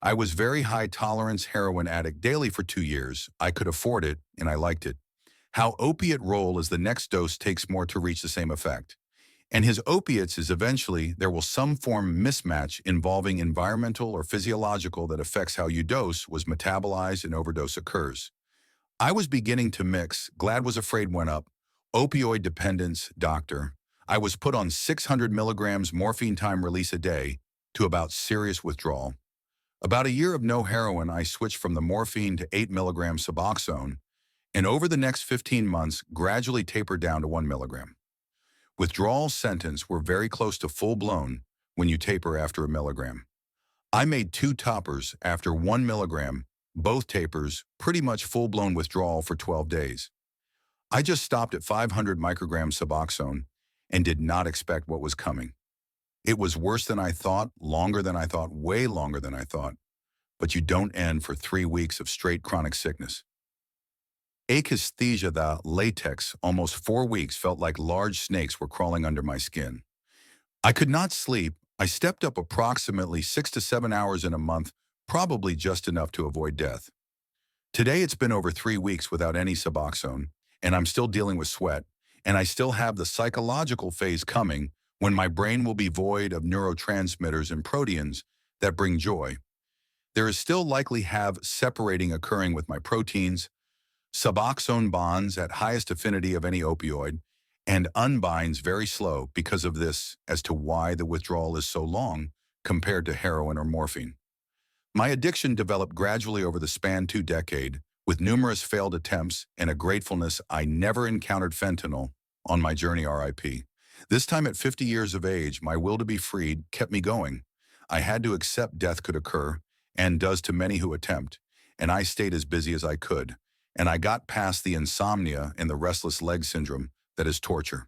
I was very high tolerance heroin addict daily for 2 years. I could afford it and I liked it. How opiate roll as the next dose takes more to reach the same effect. And his opiates is eventually there will some form mismatch involving environmental or physiological that affects how you dose was metabolized and overdose occurs. I was beginning to mix, glad was afraid went up, opioid dependence, doctor. I was put on 600 milligrams morphine time release a day to about serious withdrawal. About a year of no heroin, I switched from the morphine to 8 milligrams Suboxone, and over the next 15 months, gradually tapered down to 1 milligram. Withdrawal symptoms were very close to full-blown when you taper after a milligram. I made two toppers after 1 milligram, both tapers, pretty much full-blown withdrawal for 12 days. I just stopped at 500 micrograms Suboxone and did not expect what was coming. It was worse than I thought, longer than I thought, way longer than I thought. But you don't end for 3 weeks of straight chronic sickness. Akesthesia, the latex, almost 4 weeks felt like large snakes were crawling under my skin. I could not sleep. I stepped up approximately 6 to 7 hours in a month, probably just enough to avoid death. Today it's been over 3 weeks without any Suboxone, and I'm still dealing with sweat, and I still have the psychological phase coming when my brain will be void of neurotransmitters and proteins that bring joy. There is still likely have separating occurring with my proteins, Suboxone bonds at highest affinity of any opioid, and unbinds very slow because of this as to why the withdrawal is so long compared to heroin or morphine. My addiction developed gradually over the span 2 decades, with numerous failed attempts and a gratefulness I never encountered fentanyl on my journey RIP. This time at 50 years of age, my will to be freed kept me going. I had to accept death could occur, and does to many who attempt, and I stayed as busy as I could, and I got past the insomnia and the restless leg syndrome that is torture.